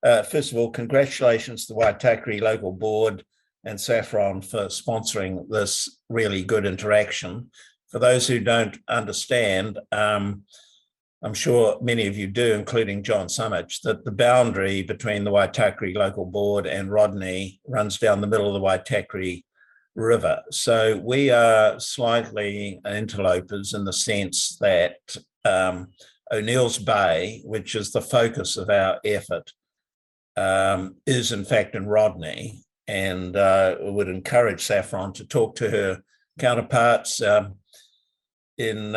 First of all, congratulations to the Waitakere Local Board and Saffron for sponsoring this really good interaction. For those who don't understand, I'm sure many of you do, including John Summich, that the boundary between the Waitakere Local Board and Rodney runs down the middle of the Waitakere River. So we are slightly interlopers in the sense that O'Neill's Bay, which is the focus of our effort, is in fact in Rodney, and would encourage Saffron to talk to her counterparts in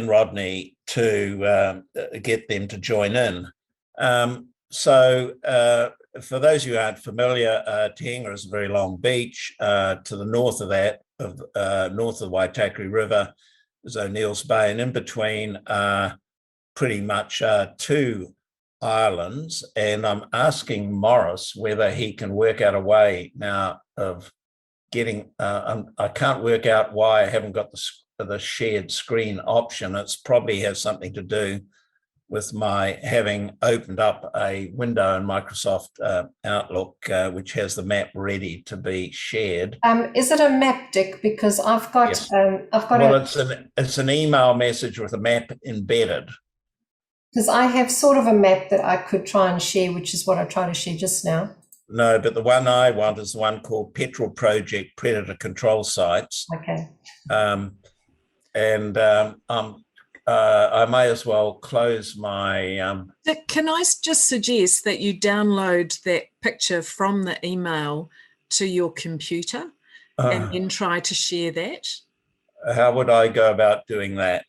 Rodney to get them to join in. So for those who aren't familiar, Te Henga is a very long beach. To the north of that, north of the Waitakere River, is O'Neill's Bay, and in between pretty much two islands. And I'm asking Morris whether he can work out a way now of getting, I can't work out why I haven't got the shared screen option. It's probably has something to do with my having opened up a window in Microsoft Outlook, which has the map ready to be shared. Is it a map, Dick? Because I've got, yes. Well, it's an email message with a map embedded. Because I have sort of a map that I could try and share, which is what I tried to share just now. No, but the one I want is the one called Petrel Project Predator Control Sites. Okay. I may as well close my... Can I just suggest that you download that picture from the email to your computer and then try to share that? How would I go about doing that?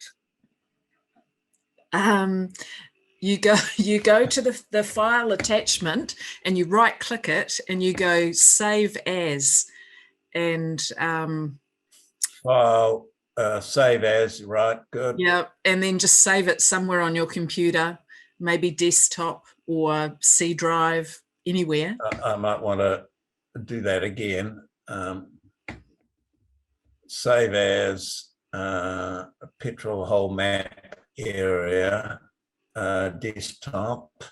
You go to the file attachment and you right click it and you go save as, and file save as, right? Good. Yeah, and then just save it somewhere on your computer, maybe desktop or C drive, anywhere. I might want to do that again. Save as Petrel whole map area, desktop,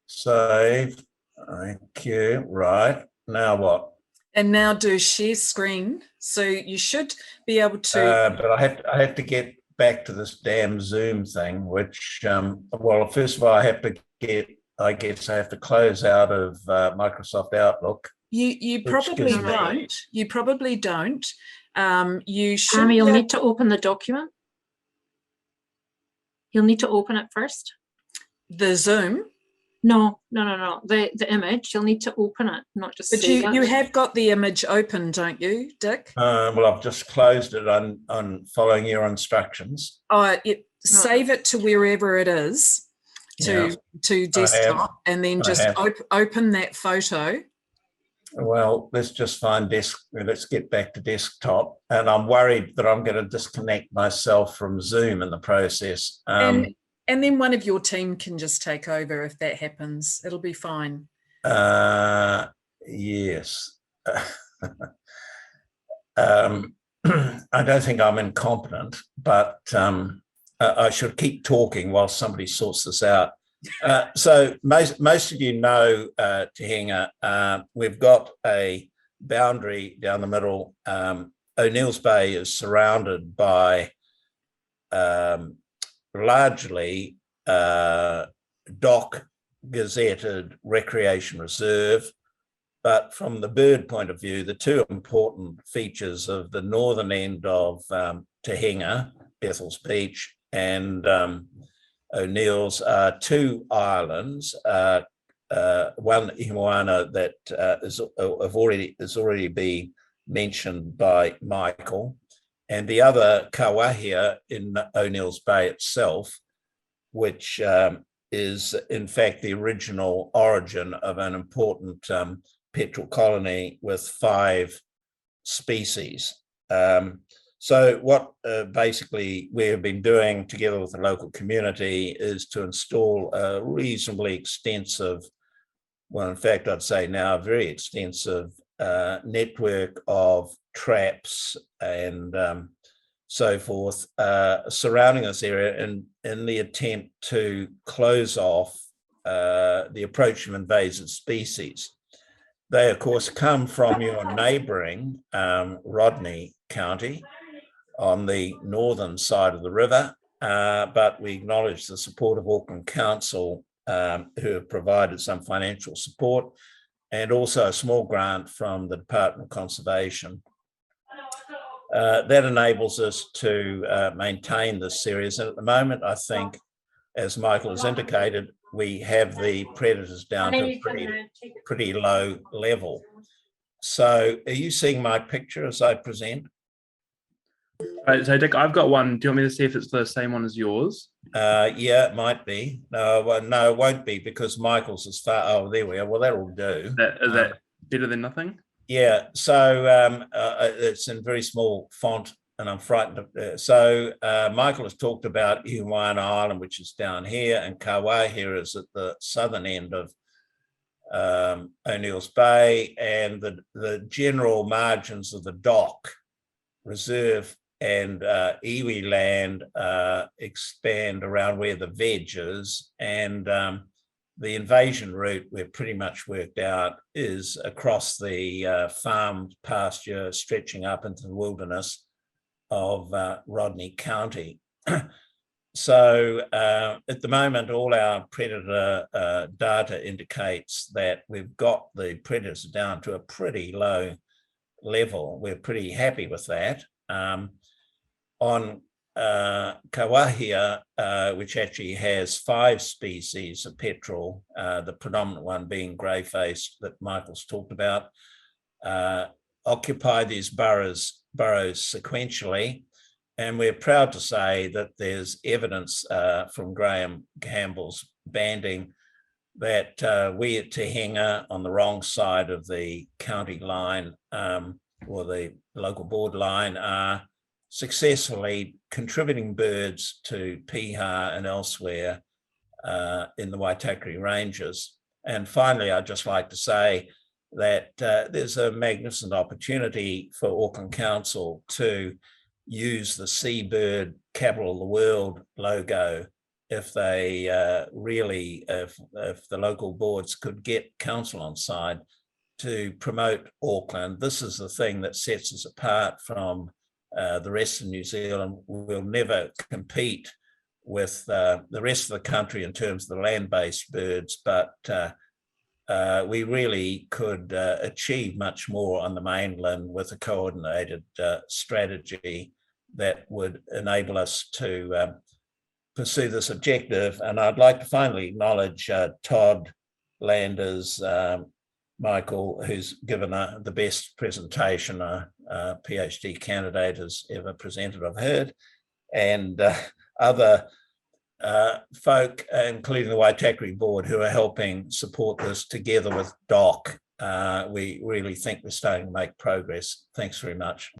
save. Thank you. Right, now what? And now do share screen. So you should be able to. But I have to get back to this damn Zoom thing, which well, first of all, I guess I have to close out of Microsoft Outlook. You probably don't. You probably don't. You should. Tammy, you'll need to open the document. You'll need to open it first. The Zoom? No. The image. You'll need to open it, not just. But you have got the image open, don't you, Dick? Well, I've just closed it on following your instructions. Save it to wherever it is, to desktop, and then just open that photo. Well, let's just find let's get back to desktop. And I'm worried that I'm going to disconnect myself from Zoom in the process. And then one of your team can just take over if that happens. It'll be fine. Yes. I don't think I'm incompetent, but I should keep talking while somebody sorts this out. So most of you know Te Henga. We've got a boundary down the middle. O'Neill's Bay is surrounded by largely DOC gazetted recreation reserve. But from the bird point of view, the two important features of the northern end of Te Henga, Bethells Beach, and O'Neill's are two islands. One Ihuana that is already been mentioned by Michael, and the other Kawahia in O'Neill's Bay itself, which is in fact the original origin of an important petrel colony with 5 species. So what basically we have been doing together with the local community is to install a reasonably extensive, well, in fact, I'd say now a very extensive network of traps and so forth, surrounding this area in the attempt to close off the approach of invasive species. They, of course, come from your neighbouring Rodney County on the northern side of the river, but we acknowledge the support of Auckland Council, who have provided some financial support, and also a small grant from the Department of Conservation. That enables us to maintain this series. And at the moment, I think, as Michael has indicated, we have the predators down to a pretty low level. So are you seeing my picture as I present? Right, so Dick, I've got one. Do you want me to see if it's the same one as yours? Yeah, it might be. No, well, no, it won't be because Michael's is far. Oh, there we are. Well, that'll do. Is that better than nothing? Yeah, so it's in very small font and I'm frightened of so Michael has talked about Hawaiian Island, which is down here, and Kawahia is at the southern end of O'Neill's Bay, and the general margins of the dock, reserve and iwi land expand around where the veg is, and the invasion route we're pretty much worked out is across the farmed pasture stretching up into the wilderness of Rodney County. So at the moment, all our predator data indicates that we've got the predators down to a pretty low level. We're pretty happy with that. On Kawahia, which actually has 5 species of petrel, the predominant one being grey-faced that Michael's talked about, occupy these burrows sequentially. And we're proud to say that there's evidence from Graham Campbell's banding that we at Te Henga, on the wrong side of the county line or the local board line, are successfully contributing birds to Piha and elsewhere in the Waitakere Ranges. And finally, I'd just like to say that there's a magnificent opportunity for Auckland Council to use the seabird capital of the world logo if they if the local boards could get council on side to promote Auckland. This is the thing that sets us apart from the rest of New Zealand. We'll never compete with the rest of the country in terms of the land-based birds, but we really could achieve much more on the mainland with a coordinated strategy that would enable us to pursue this objective. And I'd like to finally acknowledge Todd Landers, Michael, who's given the best presentation a PhD candidate has ever presented, I've heard, and other folk, including the Waitakere board, who are helping support this together with DOC. We really think we're starting to make progress. Thanks very much.